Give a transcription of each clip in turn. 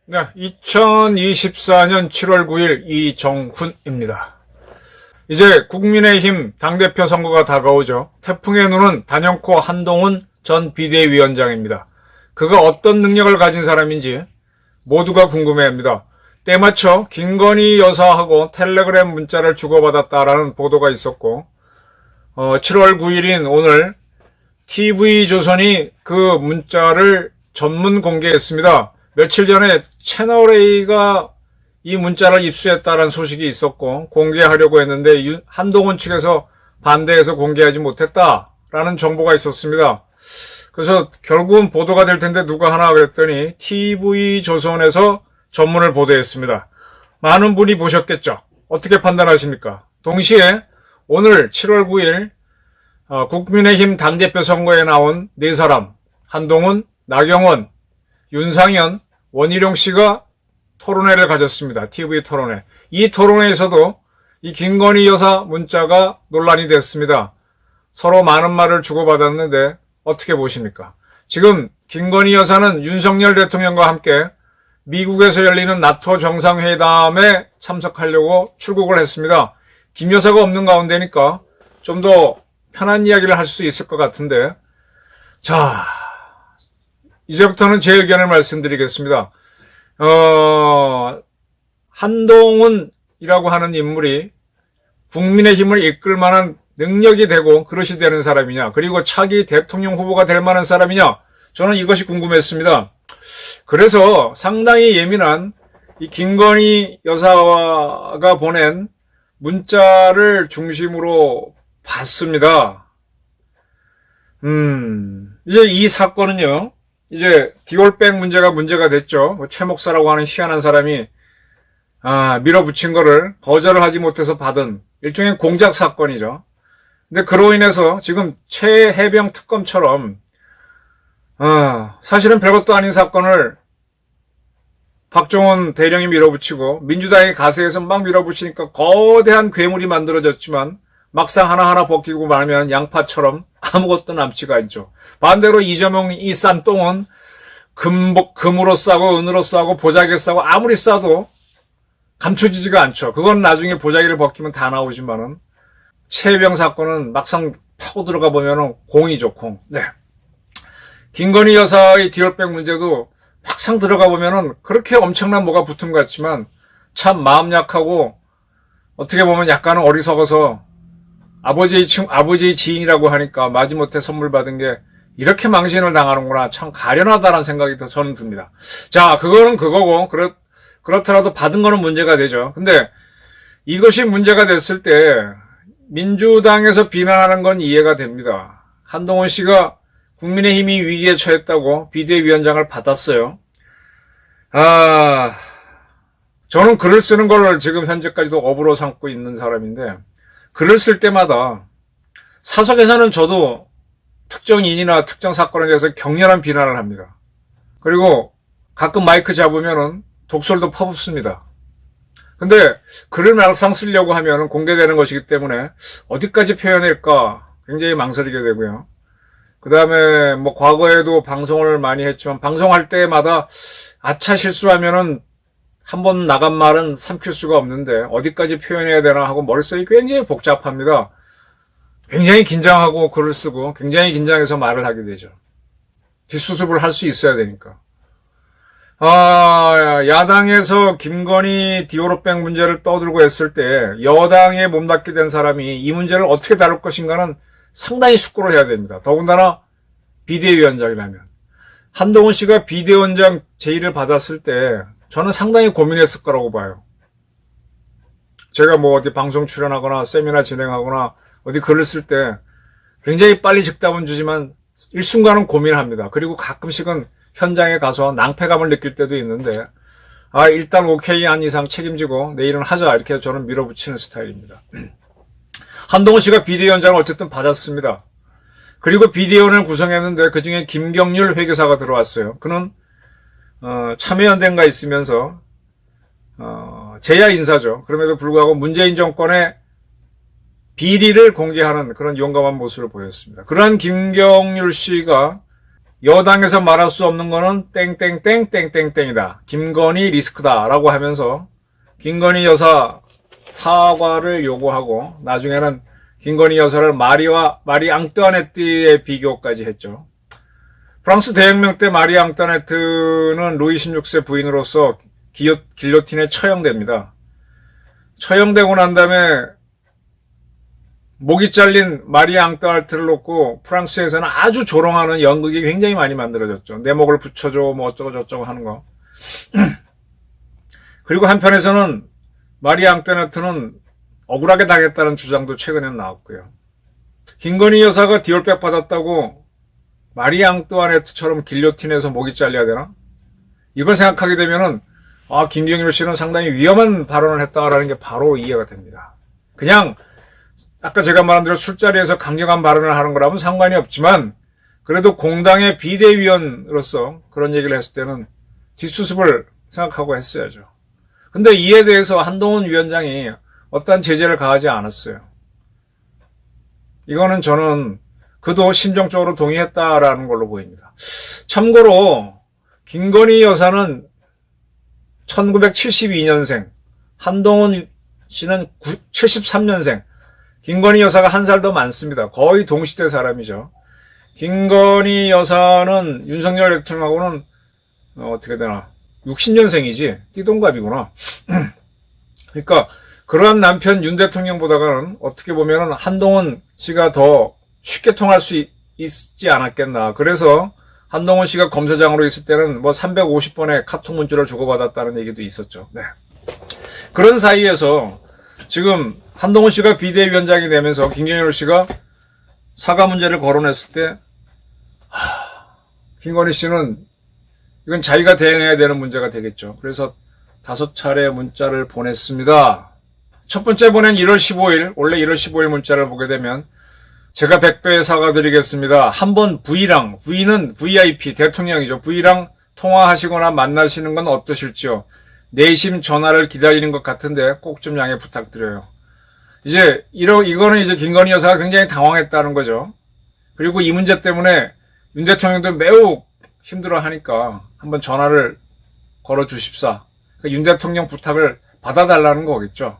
네, 2024년 7월 9일 이정훈입니다. 이제 국민의힘 당대표 선거가 다가오죠. 태풍의 눈은 단연코 한동훈 전 비대위원장입니다. 그가 어떤 능력을 가진 사람인지 모두가 궁금해합니다. 때맞춰 김건희 여사하고 텔레그램 문자를 주고받았다라는 보도가 있었고 7월 9일인 오늘 TV조선이 그 문자를 전문 공개했습니다. 며칠 전에 채널A가 이 문자를 입수했다는 소식이 있었고 공개하려고 했는데 한동훈 측에서 반대해서 공개하지 못했다라는 정보가 있었습니다. 그래서 결국은 보도가 될 텐데 누가 하나 그랬더니 TV조선에서 전문을 보도했습니다. 많은 분이 보셨겠죠? 어떻게 판단하십니까? 동시에 오늘 7월 9일 국민의힘 당대표 선거에 나온 네 사람 한동훈, 나경원, 윤상현, 원희룡 씨가 토론회를 가졌습니다. TV 토론회. 이 토론회에서도 이 김건희 여사 문자가 논란이 됐습니다. 서로 많은 말을 주고받았는데 어떻게 보십니까? 지금 김건희 여사는 윤석열 대통령과 함께 미국에서 열리는 나토 정상회담에 참석하려고 출국을 했습니다. 김 여사가 없는 가운데니까 좀 더 편한 이야기를 할 수 있을 것 같은데 자, 이제부터는 제 의견을 말씀드리겠습니다. 한동훈이라고 하는 인물이 국민의힘을 이끌 만한 능력이 되고 그릇이 되는 사람이냐, 그리고 차기 대통령 후보가 될 만한 사람이냐, 저는 이것이 궁금했습니다. 그래서 상당히 예민한 이 김건희 여사가 보낸 문자를 중심으로 봤습니다. 이제 이 사건은요, 이제 디올백 문제가 됐죠. 최 목사라고 하는 희한한 사람이 밀어붙인 거를 거절을 하지 못해서 받은 일종의 공작 사건이죠. 근데 그로 인해서 지금 최해병 특검처럼 사실은 별것도 아닌 사건을 박정원 대령이 밀어붙이고 민주당이 가세해서 막 밀어붙이니까 거대한 괴물이 만들어졌지만 막상 하나하나 벗기고 말하면 양파처럼 아무것도 남지가 않죠. 반대로 이재명 이 싼 똥은 금으로 싸고 은으로 싸고 보자기를 싸고 아무리 싸도 감춰지지가 않죠. 그건 나중에 보자기를 벗기면 다 나오지만은 최해병 사건은 막상 파고 들어가 보면은 공이죠, 공. 네. 김건희 여사의 디올백 문제도 막상 들어가 보면은 그렇게 엄청난 뭐가 붙은 것 같지만 참 마음 약하고 어떻게 보면 약간은 어리석어서 아버지의 지인이라고 하니까 마지못해 선물 받은 게 이렇게 망신을 당하는구나. 참 가련하다라는 생각이 더 저는 듭니다. 자, 그거는 그거고 그렇더라도 받은 거는 문제가 되죠. 근데 이것이 문제가 됐을 때 민주당에서 비난하는 건 이해가 됩니다. 한동훈 씨가 국민의힘이 위기에 처했다고 비대위원장을 받았어요. 저는 글을 쓰는 걸 지금 현재까지도 업으로 삼고 있는 사람인데 글을 쓸 때마다 사석에서는 저도 특정인이나 특정 사건에 대해서 격렬한 비난을 합니다. 그리고 가끔 마이크 잡으면은 독설도 퍼붓습니다. 근데 글을 막상 쓰려고 하면은 공개되는 것이기 때문에 어디까지 표현할까 굉장히 망설이게 되고요. 그 다음에 뭐 과거에도 방송을 많이 했지만 방송할 때마다 아차 실수하면은 한번 나간 말은 삼킬 수가 없는데 어디까지 표현해야 되나 하고 머릿속이 굉장히 복잡합니다. 굉장히 긴장하고 글을 쓰고 굉장히 긴장해서 말을 하게 되죠. 뒷수습을 할 수 있어야 되니까. 야당에서 김건희 디오로백 문제를 떠들고 했을 때 여당에 몸담게 된 사람이 이 문제를 어떻게 다룰 것인가는 상당히 숙고를 해야 됩니다. 더군다나 비대위원장이라면. 한동훈 씨가 비대위원장 제의를 받았을 때 저는 상당히 고민했을 거라고 봐요. 제가 뭐 어디 방송 출연하거나 세미나 진행하거나 어디 글을 쓸 때 굉장히 빨리 즉답은 주지만 일순간은 고민합니다. 그리고 가끔씩은 현장에 가서 낭패감을 느낄 때도 있는데 일단 오케이 한 이상 책임지고 내일은 하자 이렇게 저는 밀어붙이는 스타일입니다. 한동훈 씨가 비대위원장을 어쨌든 받았습니다. 그리고 비대위원을 구성했는데 그중에 김경률 회계사가 들어왔어요. 그는 참여연대인가 있으면서 제야 인사죠. 그럼에도 불구하고 문재인 정권의 비리를 공개하는 그런 용감한 모습을 보였습니다. 그러한 김경률 씨가 여당에서 말할 수 없는 거는 땡땡땡땡땡땡이다. 김건희 리스크다라고 하면서 김건희 여사 사과를 요구하고 나중에는 김건희 여사를 마리 앙뚜아네트의 비교까지 했죠. 프랑스 대혁명 때 마리 앙뚜아네트는 루이 16세 부인으로서 길로틴에 처형됩니다. 처형되고 난 다음에 목이 잘린 마리 앙뚜아네트를 놓고 프랑스에서는 아주 조롱하는 연극이 굉장히 많이 만들어졌죠. 내 목을 붙여줘 뭐 어쩌고 저쩌고 하는 거. 그리고 한편에서는 마리 앙뚜아네트는 억울하게 당했다는 주장도 최근에 나왔고요. 김건희 여사가 디올백 받았다고 마리 앙뚜아네트처럼 길로틴에서 목이 잘려야 되나? 이걸 생각하게 되면은 김경률 씨는 상당히 위험한 발언을 했다라는 게 바로 이해가 됩니다. 그냥 아까 제가 말한 대로 술자리에서 강경한 발언을 하는 거라면 상관이 없지만 그래도 공당의 비대위원으로서 그런 얘기를 했을 때는 뒷수습을 생각하고 했어야죠. 근데 이에 대해서 한동훈 위원장이 어떠한 제재를 가하지 않았어요. 이거는 저는 그도 심정적으로 동의했다라는 걸로 보입니다. 참고로 김건희 여사는 1972년생, 한동훈 씨는 73년생, 김건희 여사가 한 살 더 많습니다. 거의 동시대 사람이죠. 김건희 여사는 윤석열 대통령하고는 어떻게 되나 60년생이지 띠동갑이구나. 그러니까 그러한 남편 윤 대통령보다는 어떻게 보면 한동훈 씨가 더 쉽게 통할 수 있지 않았겠나. 그래서 한동훈 씨가 검사장으로 있을 때는 뭐 350번의 카톡 문자를 주고받았다는 얘기도 있었죠. 네. 그런 사이에서 지금 한동훈 씨가 비대위원장이 되면서 김경률 씨가 사과 문제를 거론했을 때 김건희 씨는 이건 자기가 대응해야 되는 문제가 되겠죠. 그래서 5차례 문자를 보냈습니다. 첫 번째 보낸 1월 15일, 원래 1월 15일 문자를 보게 되면 제가 100배 사과드리겠습니다. 한번 V는 VIP, 대통령이죠. V랑 통화하시거나 만나시는 건 어떠실지요? 내심 전화를 기다리는 것 같은데 꼭 좀 양해 부탁드려요. 이제 이거는 이제 김건희 여사가 굉장히 당황했다는 거죠. 그리고 이 문제 때문에 윤 대통령도 매우 힘들어하니까 한번 전화를 걸어 주십사. 그러니까 윤 대통령 부탁을 받아달라는 거겠죠.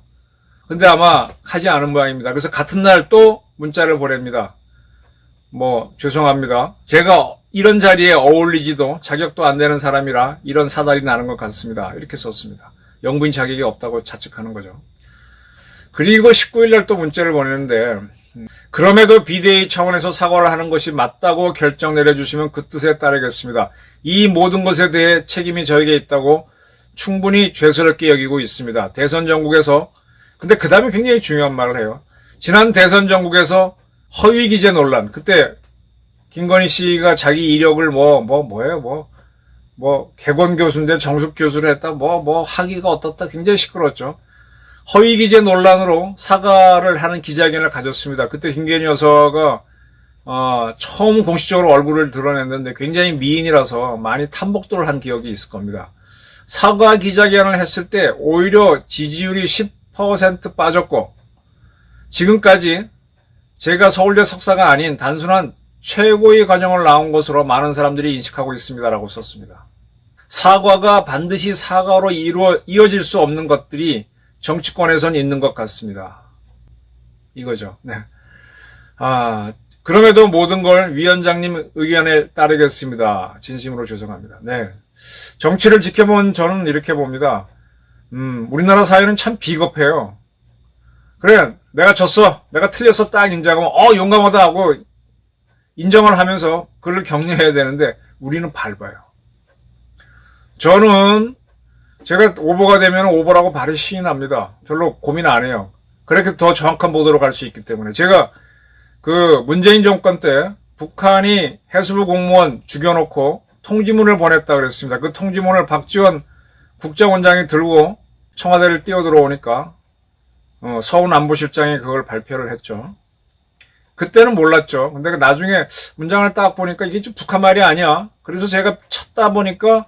근데 아마 하지 않은 모양입니다. 그래서 같은 날 또 문자를 보냅니다. 죄송합니다. 제가 이런 자리에 어울리지도 자격도 안 되는 사람이라 이런 사달이 나는 것 같습니다. 이렇게 썼습니다. 영부인 자격이 없다고 자책하는 거죠. 그리고 19일 날 또 문자를 보내는데 그럼에도 비대위 차원에서 사과를 하는 것이 맞다고 결정 내려주시면 그 뜻에 따르겠습니다. 이 모든 것에 대해 책임이 저에게 있다고 충분히 죄스럽게 여기고 있습니다. 대선 전국에서 근데 그 다음에 굉장히 중요한 말을 해요. 지난 대선 전국에서 허위 기재 논란 그때 김건희 씨가 자기 이력을 개건 교수인데 정숙 교수를 했다 학위가 어떻다 굉장히 시끄러웠죠. 허위 기재 논란으로 사과를 하는 기자회견을 가졌습니다. 그때 김건희 여사가 처음 공식적으로 얼굴을 드러냈는데 굉장히 미인이라서 많이 탐복도를 한 기억이 있을 겁니다. 사과 기자회견을 했을 때 오히려 지지율이 10% 빠졌고 지금까지 제가 서울대 석사가 아닌 단순한 최고의 과정을 나온 것으로 많은 사람들이 인식하고 있습니다라고 썼습니다. 사과가 반드시 사과로 이어질 수 없는 것들이 정치권에선 있는 것 같습니다. 이거죠. 네. 그럼에도 모든 걸 위원장님 의견에 따르겠습니다. 진심으로 죄송합니다. 네. 정치를 지켜본 저는 이렇게 봅니다. 우리나라 사회는 참 비겁해요. 그래, 내가 졌어. 내가 틀렸어. 딱 인정하면, 용감하다 하고 인정을 하면서 그를 격려해야 되는데, 우리는 밟아요. 저는 제가 오보가 되면 오보라고 발이 신이 납니다. 별로 고민 안 해요. 그렇게 더 정확한 보도로 갈 수 있기 때문에. 제가 문재인 정권 때 북한이 해수부 공무원 죽여놓고 통지문을 보냈다 그랬습니다. 그 통지문을 박지원 국정원장이 들고 청와대를 뛰어들어오니까 서훈 안보실장이 그걸 발표를 했죠. 그때는 몰랐죠. 근데 나중에 문장을 딱 보니까 이게 좀 북한 말이 아니야. 그래서 제가 찾다 보니까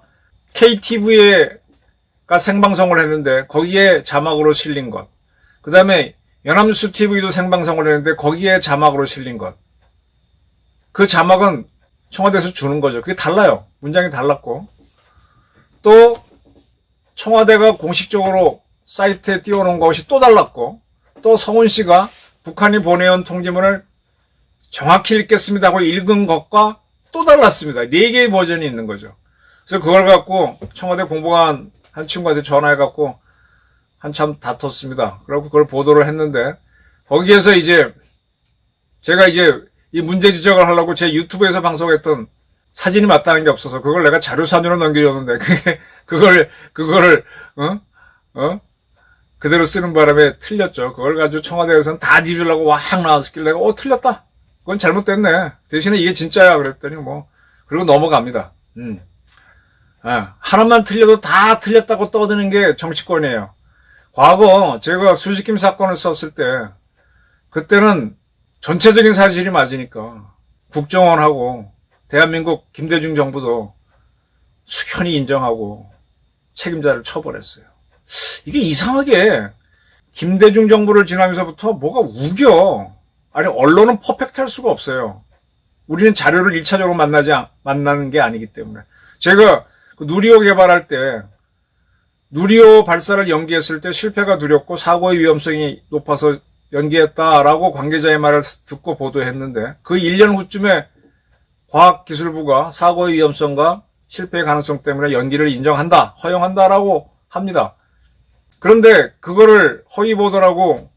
KTV가 생방송을 했는데 거기에 자막으로 실린 것. 그 다음에 연합뉴스 TV도 생방송을 했는데 거기에 자막으로 실린 것. 그 자막은 청와대에서 주는 거죠. 그게 달라요. 문장이 달랐고. 또 청와대가 공식적으로 사이트에 띄워놓은 것이 또 달랐고, 또 성훈 씨가 북한이 보내온 통지문을 정확히 읽겠습니다 하고 읽은 것과 또 달랐습니다. 4개의 버전이 있는 거죠. 그래서 그걸 갖고 청와대 공보관 한 친구한테 전화해갖고 한참 다퉜습니다. 그리고 그걸 보도를 했는데, 거기에서 이제 제가 이제 이 문제 지적을 하려고 제 유튜브에서 방송했던 사진이 맞다는 게 없어서 그걸 내가 자료사진으로 넘겨줬는데, 그거를 그대로 쓰는 바람에 틀렸죠. 그걸 가지고 청와대에서는 다 뒤주려고 확 나왔길래, 틀렸다. 그건 잘못됐네. 대신에 이게 진짜야. 그랬더니 그리고 넘어갑니다. 하나만 틀려도 다 틀렸다고 떠드는 게 정치권이에요. 과거 제가 수지킴 사건을 썼을 때, 그때는 전체적인 사실이 맞으니까 국정원하고 대한민국 김대중 정부도 수현이 인정하고 책임자를 처벌했어요. 이게 이상하게 김대중 정부를 지나면서부터 뭐가 우겨. 아니, 언론은 퍼펙트할 수가 없어요. 우리는 자료를 1차적으로 만나는 게 아니기 때문에. 제가 그 누리호 개발할 때, 누리호 발사를 연기했을 때 실패가 두렵고 사고의 위험성이 높아서 연기했다라고 관계자의 말을 듣고 보도했는데, 그 1년 후쯤에 과학기술부가 사고의 위험성과 실패의 가능성 때문에 연기를 인정한다, 허용한다라고 합니다. 그런데 그거를 허위 보도라고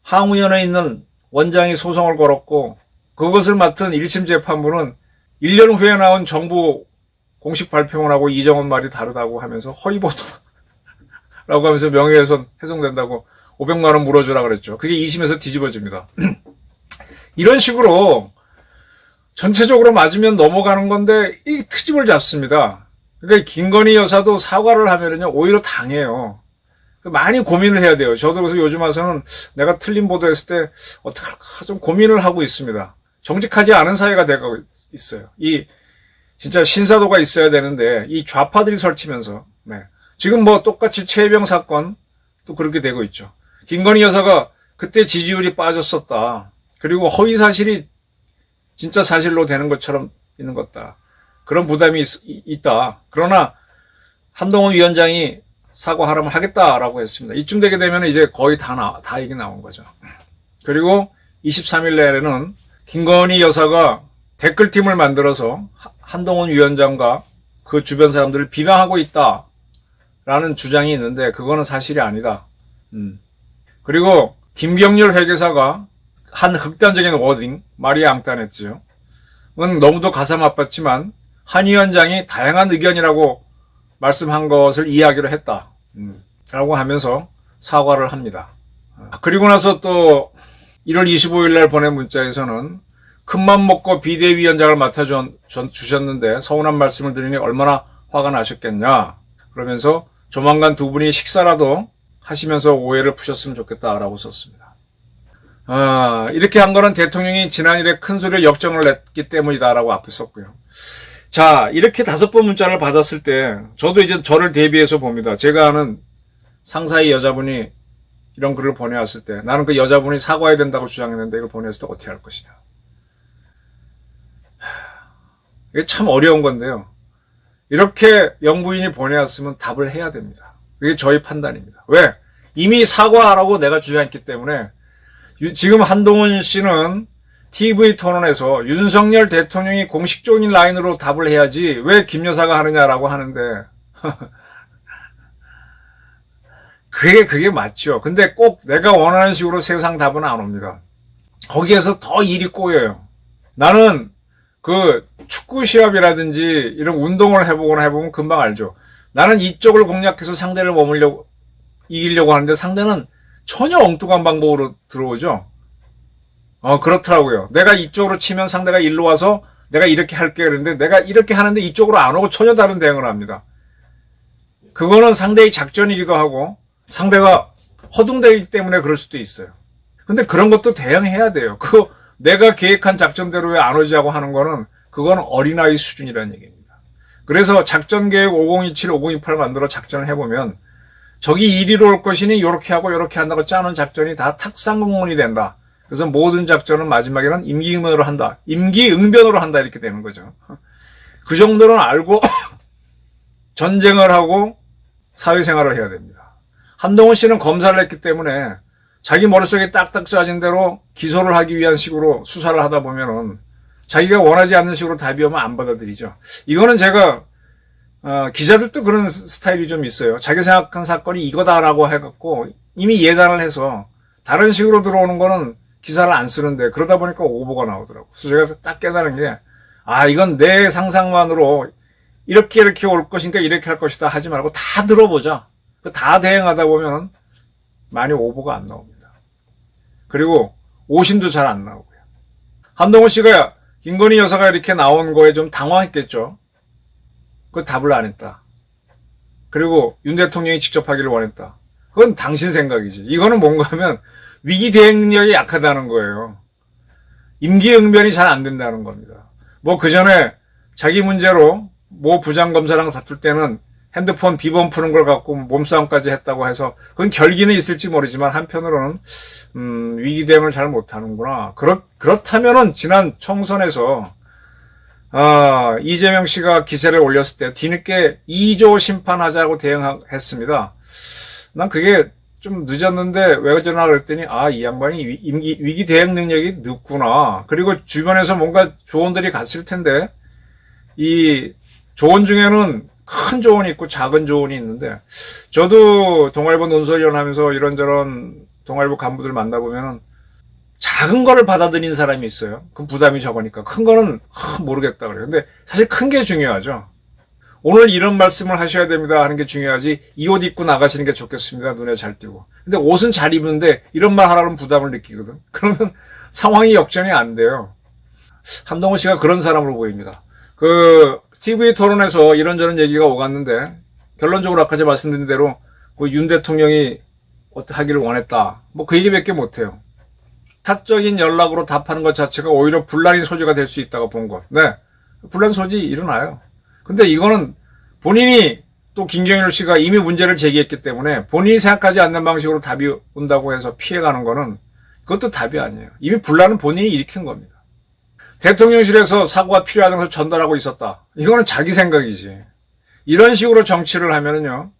항우연에 있는 원장이 소송을 걸었고, 그것을 맡은 1심 재판부는 1년 후에 나온 정부 공식 발표문하고 이정원 말이 다르다고 하면서 허위 보도라고 하면서 명예훼손 훼손된다고 500만 원 물어주라 그랬죠. 그게 2심에서 뒤집어집니다. 이런 식으로 전체적으로 맞으면 넘어가는 건데 이 트집을 잡습니다. 그러니까 김건희 여사도 사과를 하면은요 오히려 당해요. 많이 고민을 해야 돼요. 저도 그래서 요즘 와서는 내가 틀린 보도했을 때 어떡할까 좀 고민을 하고 있습니다. 정직하지 않은 사회가 되고 있어요. 진짜 신사도가 있어야 되는데 이 좌파들이 설치면서 지금 똑같이 최혜병 사건 또 그렇게 되고 있죠. 김건희 여사가 그때 지지율이 빠졌었다. 그리고 허위 사실이 진짜 사실로 되는 것처럼 있는 것다. 그런 부담이 있다. 그러나 한동훈 위원장이 사과하라면 하겠다라고 했습니다. 이쯤 되게 되면 이제 거의 다 얘기 나온 거죠. 그리고 23일 날에는 김건희 여사가 댓글팀을 만들어서 한동훈 위원장과 그 주변 사람들을 비방하고 있다라는 주장이 있는데 그거는 사실이 아니다. 그리고 김경률 회계사가 한 극단적인 워딩, 말이 앙딴했죠. 너무도 가슴 아팠지만 한 위원장이 다양한 의견이라고 말씀한 것을 이야기를 했다. 라고 하면서 사과를 합니다. 그리고 나서 또 1월 25일 날 보낸 문자에서는 큰맘 먹고 비대위원장을 맡아주셨는데 서운한 말씀을 드리니 얼마나 화가 나셨겠냐. 그러면서 조만간 두 분이 식사라도 하시면서 오해를 푸셨으면 좋겠다라고 썼습니다. 이렇게 한 거는 대통령이 지난일에 큰 소리로 역정을 냈기 때문이다라고 앞에 썼고요. 자, 이렇게 5번 문자를 받았을 때 저도 이제 저를 대비해서 봅니다. 제가 아는 상사의 여자분이 이런 글을 보내왔을 때 나는 그 여자분이 사과해야 된다고 주장했는데 이걸 보내왔을 때 어떻게 할 것이냐. 이게 참 어려운 건데요. 이렇게 영부인이 보내왔으면 답을 해야 됩니다. 그게 저희 판단입니다. 왜? 이미 사과하라고 내가 주장했기 때문에 지금 한동훈 씨는 TV 토론에서 윤석열 대통령이 공식적인 라인으로 답을 해야지 왜 김 여사가 하느냐라고 하는데 그게 맞죠. 근데 꼭 내가 원하는 식으로 세상 답은 안 옵니다. 거기에서 더 일이 꼬여요. 나는 그 축구 시합이라든지 이런 운동을 해보면 금방 알죠. 나는 이쪽을 공략해서 상대를 이기려고 하는데 상대는 전혀 엉뚱한 방법으로 들어오죠. 그렇더라고요. 내가 이쪽으로 치면 상대가 일로 와서 내가 이렇게 할게 그랬는데 내가 이렇게 하는데 이쪽으로 안 오고 전혀 다른 대응을 합니다. 그거는 상대의 작전이기도 하고 상대가 허둥대기 때문에 그럴 수도 있어요. 근데 그런 것도 대응해야 돼요. 내가 계획한 작전대로 왜 안 오지 하고 하는 거는 그건 어린아이 수준이라는 얘기입니다. 그래서 작전계획 5027, 5028 만들어 작전을 해보면 적이 이리로 올 것이니 요렇게 하고 요렇게 한다고 짜는 작전이 다 탁상공론이 된다. 그래서 모든 작전은 마지막에는 임기응변으로 한다. 임기응변으로 한다 이렇게 되는 거죠. 그 정도는 알고 전쟁을 하고 사회생활을 해야 됩니다. 한동훈 씨는 검사를 했기 때문에 자기 머릿속에 딱딱 짜진 대로 기소를 하기 위한 식으로 수사를 하다 보면은 자기가 원하지 않는 식으로 답이 오면 안 받아들이죠. 이거는 제가 기자들도 그런 스타일이 좀 있어요. 자기 생각한 사건이 이거다라고 해갖고 이미 예단을 해서 다른 식으로 들어오는 거는 기사를 안 쓰는데 그러다 보니까 오보가 나오더라고요. 그래서 제가 딱 깨달은 게 이건 내 상상만으로 이렇게 올 것이니까 이렇게 할 것이다 하지 말고 다 들어보자. 다 대응하다 보면 많이 오보가 안 나옵니다. 그리고 오심도 잘 안 나오고요. 한동훈 씨가 김건희 여사가 이렇게 나온 거에 좀 당황했겠죠. 그 답을 안 했다. 그리고 윤 대통령이 직접 하기를 원했다. 그건 당신 생각이지. 이거는 뭔가 하면 위기 대응 능력이 약하다는 거예요. 임기응변이 잘 안 된다는 겁니다. 뭐 그 전에 자기 문제로 모 부장검사랑 다툴 때는 핸드폰 비번 푸는 걸 갖고 몸싸움까지 했다고 해서 그건 결기는 있을지 모르지만 한편으로는 위기 대응을 잘 못하는구나. 그렇다면은 지난 총선에서 이재명 씨가 기세를 올렸을 때 뒤늦게 2조 심판하자고 대응했습니다. 난 그게 좀 늦었는데 왜 그러나 그랬더니 이 양반이 위기 대응 능력이 늦구나. 그리고 주변에서 뭔가 조언들이 갔을 텐데 이 조언 중에는 큰 조언이 있고 작은 조언이 있는데 저도 동아일보 논설위원 하면서 이런저런 동아일보 간부들 만나보면은 작은 거를 받아들이는 사람이 있어요. 그럼 부담이 적으니까. 큰 거는 모르겠다 그래요. 근데 사실 큰 게 중요하죠. 오늘 이런 말씀을 하셔야 됩니다 하는 게 중요하지 이 옷 입고 나가시는 게 좋겠습니다. 눈에 잘 띄고. 근데 옷은 잘 입는데 이런 말 하라면 부담을 느끼거든. 그러면 상황이 역전이 안 돼요. 한동훈 씨가 그런 사람으로 보입니다. TV 토론에서 이런저런 얘기가 오갔는데 결론적으로 아까 제가 말씀드린 대로 윤 대통령이 하기를 원했다. 뭐 그 얘기밖에 못해요. 사적인 연락으로 답하는 것 자체가 오히려 분란의 소지가 될 수 있다고 본 것. 네. 분란 소지 일어나요. 근데 이거는 본인이 또 김경일 씨가 이미 문제를 제기했기 때문에 본인이 생각하지 않는 방식으로 답이 온다고 해서 피해가는 거는 그것도 답이 아니에요. 이미 분란은 본인이 일으킨 겁니다. 대통령실에서 사고가 필요하다는 걸 전달하고 있었다. 이거는 자기 생각이지. 이런 식으로 정치를 하면은요,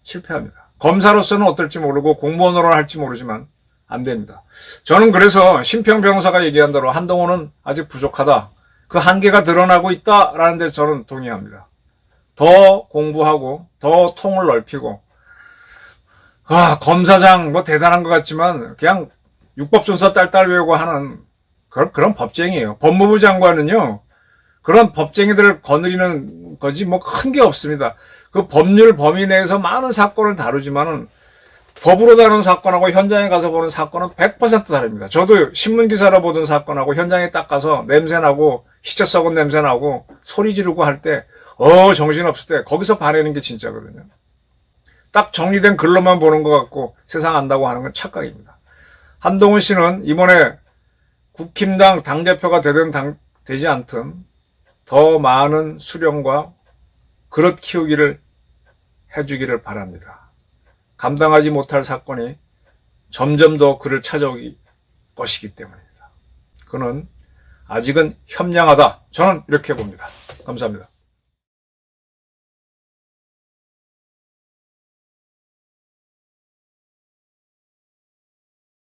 실패합니다. 검사로서는 어떨지 모르고 공무원으로는 할지 모르지만 안 됩니다. 저는 그래서 심평 변호사가 얘기한 대로 한동훈은 아직 부족하다. 그 한계가 드러나고 있다라는 데 저는 동의합니다. 더 공부하고 더 통을 넓히고 검사장 뭐 대단한 것 같지만 그냥 육법준서 딸딸 외우고 하는 그런 법쟁이에요. 법무부 장관은요, 그런 법쟁이들을 거느리는 거지 뭐 큰 게 없습니다. 그 법률 범위 내에서 많은 사건을 다루지만은 법으로 다루는 사건하고 현장에 가서 보는 사건은 100% 다릅니다. 저도 신문기사로 보던 사건하고 현장에 딱 가서 냄새나고 희채 썩은 냄새나고 소리 지르고 할 때 정신없을 때 거기서 봐내는 게 진짜거든요. 딱 정리된 글로만 보는 것 같고 세상 안다고 하는 건 착각입니다. 한동훈 씨는 이번에 국힘당 당대표가 되든 되지 않든 더 많은 수령과 그릇 키우기를 해주기를 바랍니다. 감당하지 못할 사건이 점점 더 그를 찾아오기 것이기 때문입니다. 그는 아직은 현명하다. 저는 이렇게 봅니다. 감사합니다.